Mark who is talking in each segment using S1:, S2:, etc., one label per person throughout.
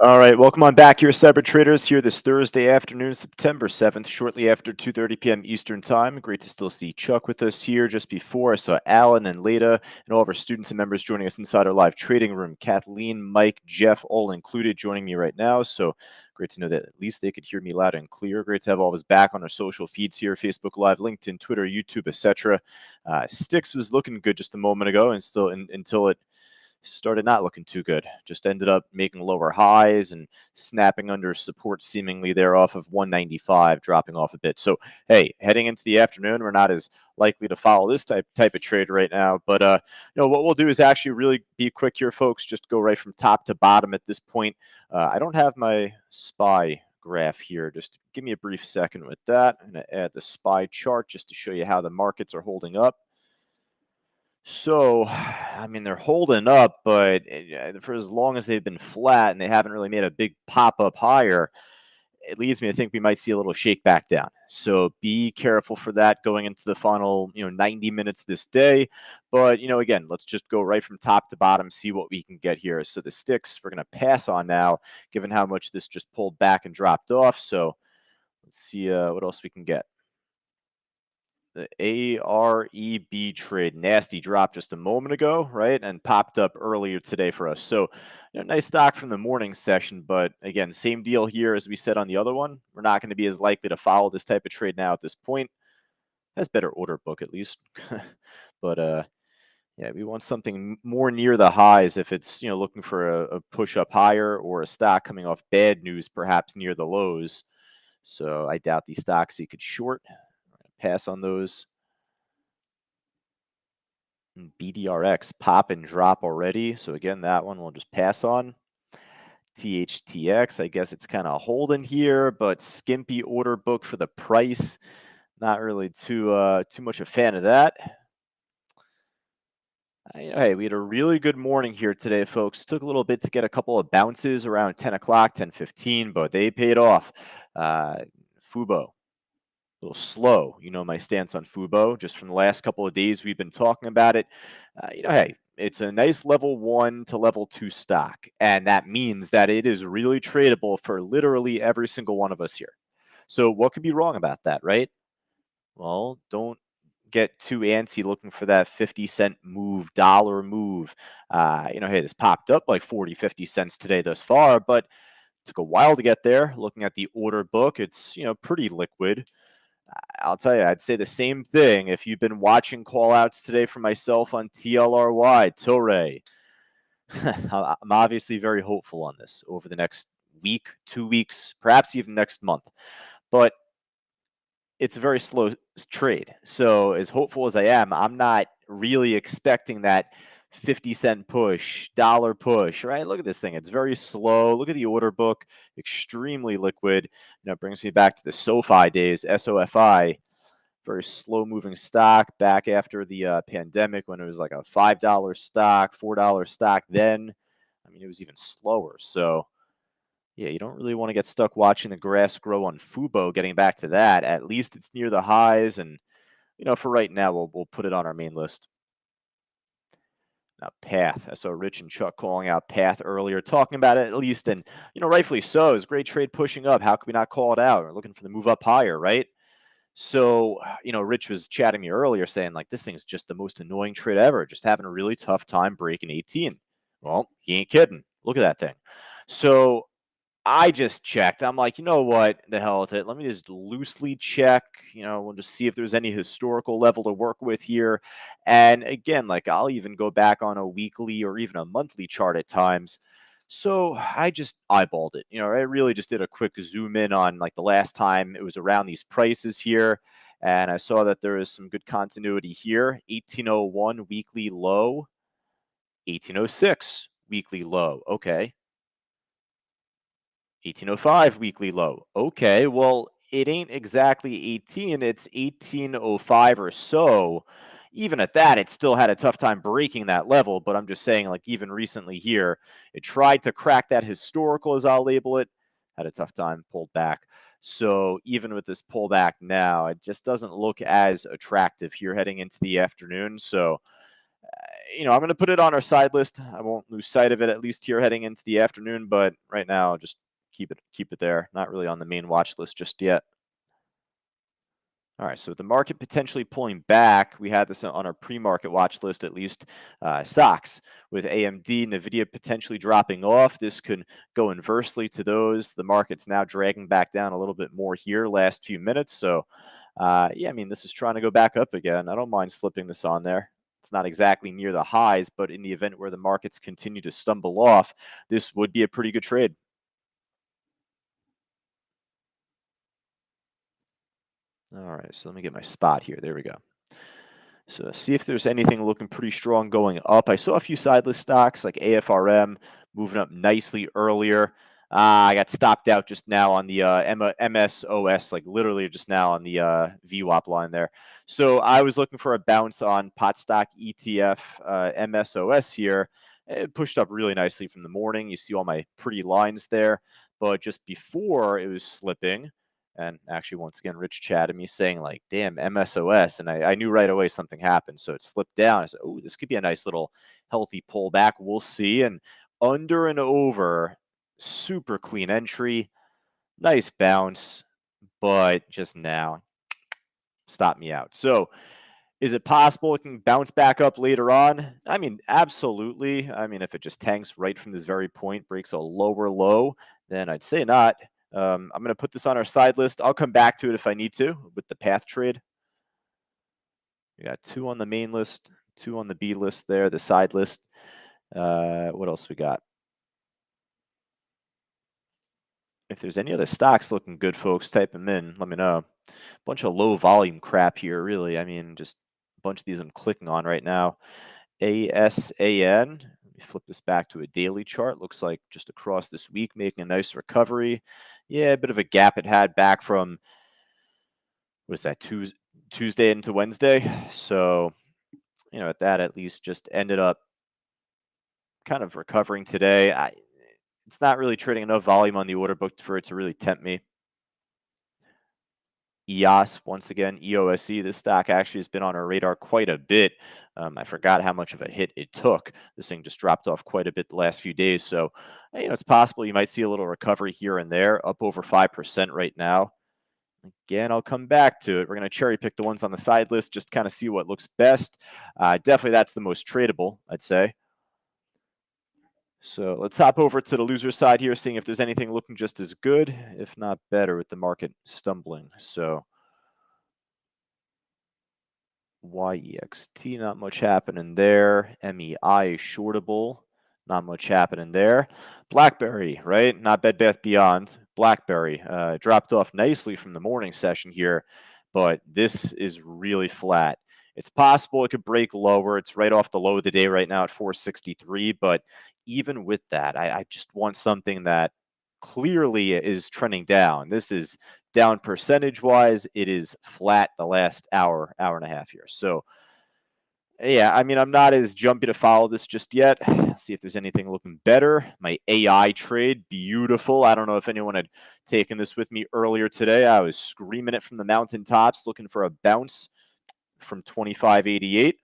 S1: All right, welcome on back here, Cyber Traders, here this Thursday afternoon, September 7th, shortly after 2:30 p.m. Eastern Time. Great to still see Chuck with us here. Just before, I saw Alan and Leda and all of our students and members joining us inside our live trading room. Kathleen, Mike, Jeff, all included, joining me right now. So great to know that at least they could hear me loud and clear. Great to have all of us back on our social feeds here, Facebook Live, LinkedIn, Twitter, YouTube, etc. Sticks was looking good just a moment ago, and still until it started not looking too good. Just ended up making lower highs and snapping under support seemingly there off of 195, dropping off a bit. So hey, heading into the afternoon, we're not as likely to follow this type of trade right now. But what we'll do is actually really be quick here, folks. Just go right from top to bottom at this point. I don't have my SPY graph here. Just give me a brief second with that. I'm going to add the SPY chart just to show you how the markets are holding up. So, I mean, they're holding up, but for as long as they've been flat and they haven't really made a big pop up higher, it leads me to think we might see a little shake back down. So be careful for that going into the final, 90 minutes this day. But, again, let's just go right from top to bottom, see what we can get here. So the sticks we're going to pass on now, given how much this just pulled back and dropped off. So let's see what else we can get. The AREB trade, nasty drop just a moment ago, right? And popped up earlier today for us. So, nice stock from the morning session. But again, same deal here as we said on the other one. We're not going to be as likely to follow this type of trade now at this point. Has better order book at least. But yeah, we want something more near the highs if it's looking for a push up higher, or a stock coming off bad news, perhaps near the lows. So I doubt these stocks you could short. Pass on those. BDRX pop and drop already. So again, that one we'll just pass on. THTX, I guess it's kind of holding here, but skimpy order book for the price. Not really too much a fan of that. Hey, we had a really good morning here today, folks. Took a little bit to get a couple of bounces around 10 o'clock, 10:15, but they paid off. Fubo, a little slow. My stance on Fubo just from the last couple of days we've been talking about it. Hey, it's a nice level 1 to level 2 stock, and that means that it is really tradable for literally every single one of us here. So what could be wrong about that, right? Well, don't get too antsy looking for that 50-cent move, dollar move. Hey, this popped up like 40, 50 cents today thus far, but it took a while to get there. Looking at the order book, it's, pretty liquid. I'll tell you, I'd say the same thing if you've been watching call outs today from myself on TLRY, Tilray. I'm obviously very hopeful on this over the next week, 2 weeks, perhaps even next month. But it's a very slow trade. So, as hopeful as I am, I'm not really expecting that 50-cent push, dollar push, right? Look at this thing. It's very slow. Look at the order book, extremely liquid. It brings me back to the SoFi days, SOFI, very slow moving stock back after the pandemic when it was like a $5 stock, $4 stock then. I mean, it was even slower. So, yeah, you don't really want to get stuck watching the grass grow on Fubo. Getting back to that, at least it's near the highs, and for right now, we'll put it on our main list. Now, Path. I saw Rich and Chuck calling out Path earlier, talking about it at least, and rightfully so. It's a great trade pushing up. How can we not call it out? We're looking for the move up higher, right? So, Rich was chatting me earlier saying, like, this thing's just the most annoying trade ever, just having a really tough time breaking 18. Well, he ain't kidding. Look at that thing. So, I just checked. I'm like, you know what? The hell with it. Let me just loosely check. We'll just see if there's any historical level to work with here. And again, like, I'll even go back on a weekly or even a monthly chart at times. So I just eyeballed it. I really just did a quick zoom in on like the last time it was around these prices here. And I saw that there is some good continuity here. 1801 weekly low, 1806 weekly low. Okay. 1805 weekly low. Okay, well, it ain't exactly 18, it's 1805 or so. Even at that, it still had a tough time breaking that level, but I'm just saying, like, even recently here, it tried to crack that historical, as I'll label it, had a tough time, pulled back. So even with this pullback now, it just doesn't look as attractive here heading into the afternoon. So I'm going to put it on our side list. I won't lose sight of it at least here heading into the afternoon, but right now just keep it there. Not really on the main watch list just yet. All right, so with the market potentially pulling back, we had this on our pre-market watch list at least. Stocks with AMD, Nvidia potentially dropping off. This could go inversely to those. The market's now dragging back down a little bit more here last few minutes. So, yeah, I mean, this is trying to go back up again. I don't mind slipping this on there. It's not exactly near the highs, but in the event where the markets continue to stumble off, this would be a pretty good trade. All right, so let me get my spot here. There we go. So see if there's anything looking pretty strong going up. I saw a few sideless stocks like AFRM moving up nicely earlier. I got stopped out just now on the MSOS, like literally just now on the VWAP line there. So I was looking for a bounce on pot stock ETF MSOS here. It pushed up really nicely from the morning. You see all my pretty lines there. But just before it was slipping, and actually, once again, Rich chatted me saying, like, damn, MSOS. And I knew right away something happened. So it slipped down. I said, oh, this could be a nice little healthy pullback. We'll see. And under and over, super clean entry, nice bounce, but just now stop me out. So is it possible it can bounce back up later on? I mean, absolutely. I mean, if it just tanks right from this very point, breaks a lower low, then I'd say not. I'm going to put this on our side list. I'll come back to it if I need to with the path trade. We got 2 on the main list, 2 on the B list there, the side list. What else we got? If there's any other stocks looking good, folks, type them in. Let me know. Bunch of low volume crap here, really. I mean, just a bunch of these I'm clicking on right now. ASAN. Let me flip this back to a daily chart. Looks like just across this week, making a nice recovery. Yeah, a bit of a gap it had back from, what is that, Tuesday into Wednesday. So, at that at least just ended up kind of recovering today. It's not really trading enough volume on the order book for it to really tempt me. EOS, once again, EOSE, this stock actually has been on our radar quite a bit. I forgot how much of a hit it took. This thing just dropped off quite a bit the last few days. So, it's possible you might see a little recovery here and there, up over 5% right now. Again, I'll come back to it. We're going to cherry pick the ones on the side list, just kind of see what looks best. Definitely that's the most tradable, I'd say. So let's hop over to the loser side here, seeing if there's anything looking just as good, if not better, with the market stumbling. So YEXT, not much happening there. MEI shortable, not much happening there. BlackBerry, right? Not Bed Bath Beyond. BlackBerry dropped off nicely from the morning session here, but this is really flat. It's possible it could break lower. It's right off the low of the day right now at 463. But even with that, I just want something that clearly is trending down. This is down percentage wise. It is flat the last hour, hour and a half here. So, yeah, I mean, I'm not as jumpy to follow this just yet. See if there's anything looking better. My AI trade, beautiful. I don't know if anyone had taken this with me earlier today. I was screaming it from the mountaintops, looking for a bounce from 2588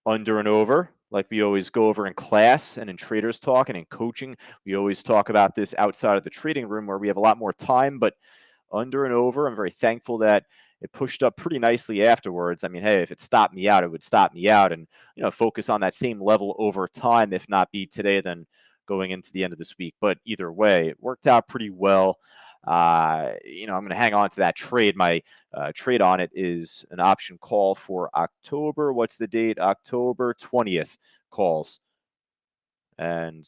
S1: under and over, like we always go over in class and in traders talk and in coaching. We always talk about this outside of the trading room where we have a lot more time, but under and over. I'm very thankful that it pushed up pretty nicely afterwards. I mean, hey, if it stopped me out, it would stop me out and, focus on that same level over time, if not be today, then going into the end of this week. But either way, it worked out pretty well. I'm going to hang on to that trade. My trade on it is an option call for October. What's the date? October 20th calls. And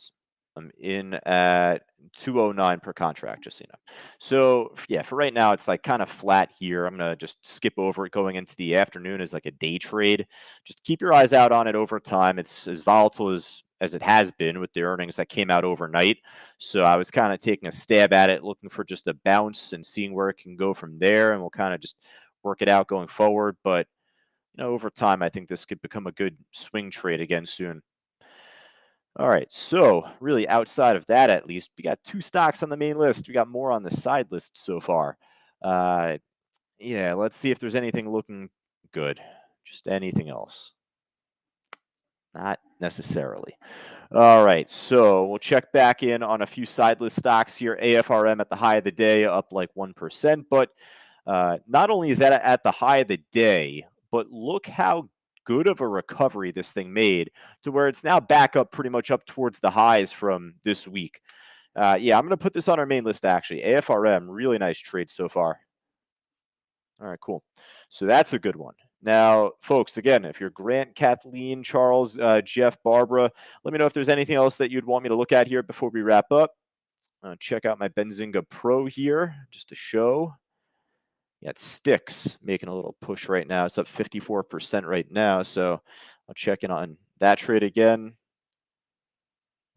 S1: I'm in at 209 per contract, just so you know. So yeah, for right now, it's like kind of flat here. I'm gonna just skip over it going into the afternoon as like a day trade. Just keep your eyes out on it over time. It's as volatile as it has been with the earnings that came out overnight. So I was kind of taking a stab at it, looking for just a bounce and seeing where it can go from there, and we'll kind of just work it out going forward. But over time, I think this could become a good swing trade again soon. All right, so really outside of that, at least, we got 2 stocks on the main list. We got more on the side list so far. Uh, yeah, let's see if there's anything looking good. Just anything else. Not necessarily. All right, so we'll check back in on a few sideless stocks here. AFRM at the high of the day, up like 1%. But not only is that at the high of the day, but look how good of a recovery this thing made to where it's now back up pretty much up towards the highs from this week. Yeah, I'm going to put this on our main list, actually. AFRM, really nice trade so far. All right, cool. So that's a good one. Now, folks, again, if you're Grant, Kathleen, Charles, Jeff, Barbara, let me know if there's anything else that you'd want me to look at here before we wrap up. Check out my Benzinga Pro here, just to show. Yeah, it sticks, making a little push right now. It's up 54% right now. So I'll check in on that trade again.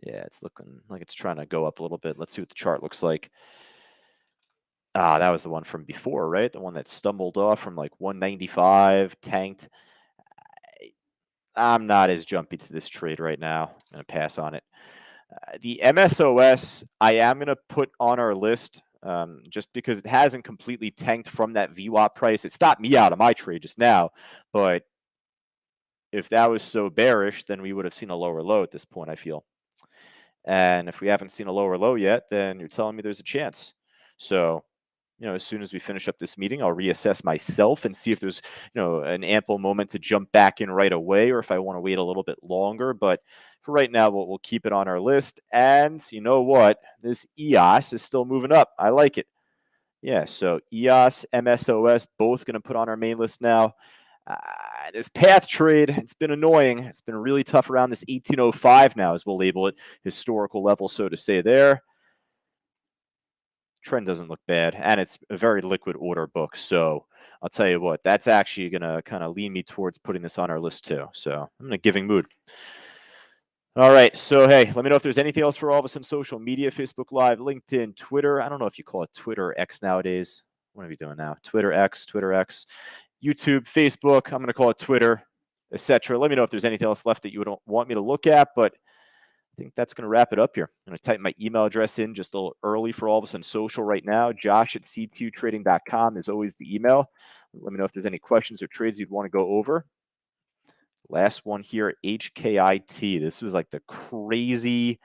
S1: Yeah, it's looking like it's trying to go up a little bit. Let's see what the chart looks like. That was the one from before, right? The one that stumbled off from like 195, tanked. I'm not as jumpy to this trade right now. I'm going to pass on it. The MSOS, I am going to put on our list just because it hasn't completely tanked from that VWAP price. It stopped me out of my trade just now, but if that was so bearish, then we would have seen a lower low at this point, I feel. And if we haven't seen a lower low yet, then you're telling me there's a chance. So, as soon as we finish up this meeting, I'll reassess myself and see if there's, an ample moment to jump back in right away, or if I want to wait a little bit longer. But for right now, we'll keep it on our list. And you know what? This EOS is still moving up. I like it. Yeah, so EOS, MSOS, both going to put on our main list now. This path trade, it's been annoying. It's been really tough around this 1805 now, as we'll label it, historical level, so to say there. Trend doesn't look bad, and it's a very liquid order book. So I'll tell you what, that's actually going to kind of lean me towards putting this on our list too. So I'm in a giving mood. All right. So, hey, let me know if there's anything else for all of us on social media, Facebook Live, LinkedIn, Twitter. I don't know if you call it Twitter or X nowadays. What are we doing now? Twitter X, YouTube, Facebook. I'm going to call it Twitter, etc. Let me know if there's anything else left that you would want me to look at, but I think that's going to wrap it up here. I'm going to type my email address in just a little early for all of us on social right now. Josh@c2trading.com is always the email. Let me know if there's any questions or trades you'd want to go over. Last one here, HKIT. This was like the crazy,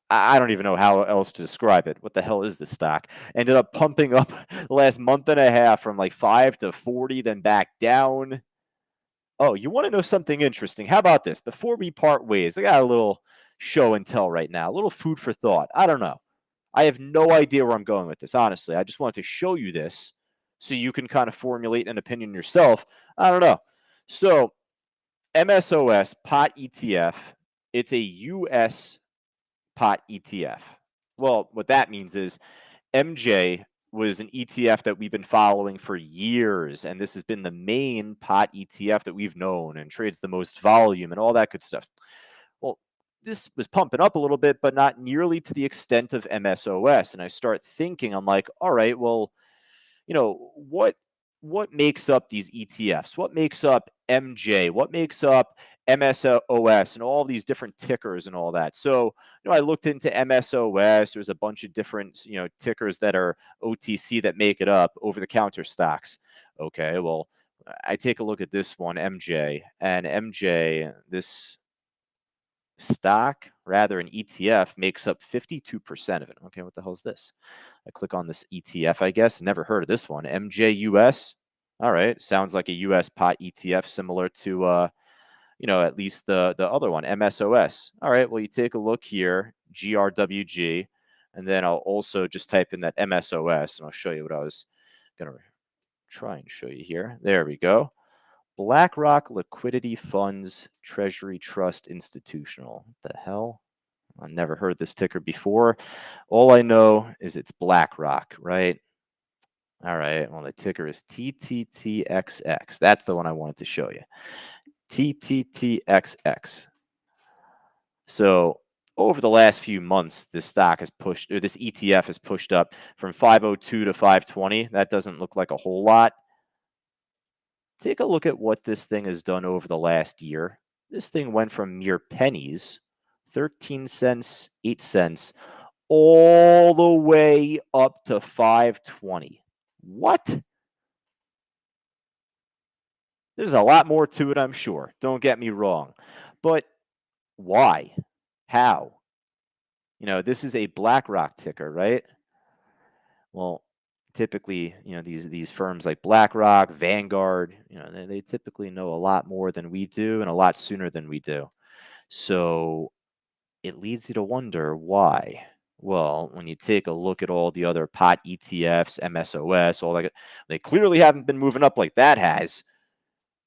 S1: I don't even know how else to describe it. What the hell is this stock? Ended up pumping up the last month and a half from like 5 to 40, then back down. Oh, you want to know something interesting? How about this? Before we part ways, I got a little show and tell right now, a little food for thought. I don't know. I have no idea where I'm going with this, honestly. I just wanted to show you this so you can kind of formulate an opinion yourself. I don't know. So, MSOS pot ETF, it's a US pot ETF. Well, what that means is MJ was an ETF that we've been following for years, and this has been the main pot ETF that we've known and trades the most volume and all that good stuff. Well, this was pumping up a little bit, but not nearly to the extent of MSOS. And I start thinking, I'm like, all right, well, what makes up these ETFs? What makes up MJ? What makes up MSOS and all these different tickers and all that? So, I looked into MSOS. There's a bunch of different, tickers that are OTC that make it up, over the counter stocks. Okay, well, I take a look at this one, MJ, and MJ, this stock, rather an ETF, makes up 52% of it. Okay, what the hell is this? I click on this ETF, I guess. Never heard of this one. MJUS. All right, sounds like a US pot ETF, similar to at least the other one, MSOS. All right, well, you take a look here, GRWG, and then I'll also just type in that MSOS, and I'll show you what I was going to try and show you here. There we go. BlackRock Liquidity Funds Treasury Trust Institutional. What the hell? I've never heard this ticker before. All I know is it's BlackRock, right? All right. Well, the ticker is TTTXX. That's the one I wanted to show you. TTTXX. So over the last few months, this stock has pushed, or this ETF has pushed up from 502 to 520. That doesn't look like a whole lot. Take a look at what this thing has done over the last year. This thing went from mere pennies, 13 cents, 8 cents, all the way up to 520. What? There's a lot more to it, I'm sure. Don't get me wrong. But why? How? This is a BlackRock ticker, right? Well, typically, these firms like BlackRock, Vanguard, they typically know a lot more than we do and a lot sooner than we do. So it leads you to wonder why. Well, when you take a look at all the other pot ETFs, MSOS, all that, they clearly haven't been moving up like that has.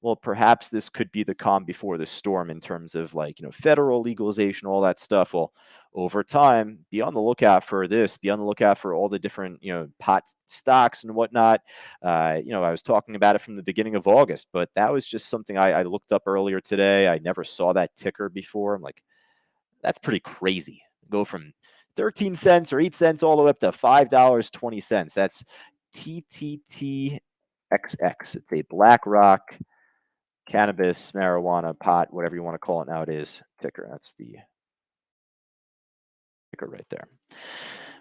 S1: Well, perhaps this could be the calm before the storm in terms of like, federal legalization, all that stuff. Well, over time, be on the lookout for this, be on the lookout for all the different, pot stocks and whatnot. I was talking about it from the beginning of August, but that was just something I looked up earlier today. I never saw that ticker before. I'm like, that's pretty crazy. Go from 13 cents or 8 cents all the way up to $5.20. That's TTTXX. It's a BlackRock cannabis, marijuana, pot, whatever you want to call it nowadays, ticker. That's the ticker right there.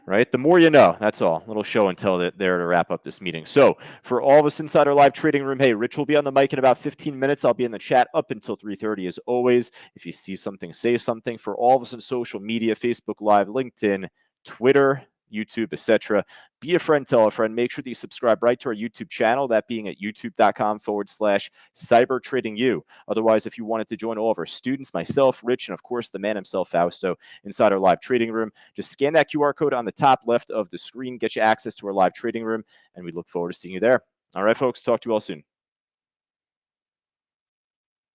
S1: Right? The more you know. That's all. Little show and tell there to wrap up this meeting. So, for all of us inside our live trading room, hey, Rich will be on the mic in about 15 minutes. I'll be in the chat up until 3:30 as always. If you see something, say something. For all of us in social media, Facebook Live, LinkedIn, Twitter, YouTube, etc. Be a friend, tell a friend. Make sure that you subscribe right to our YouTube channel, that being at youtube.com/cybertradingyou. Otherwise, if you wanted to join all of our students, myself, Rich, and of course the man himself, Fausto, inside our live trading room, just scan that QR code on the top left of the screen, get you access to our live trading room, and we look forward to seeing you there. All right, folks, talk to you all soon.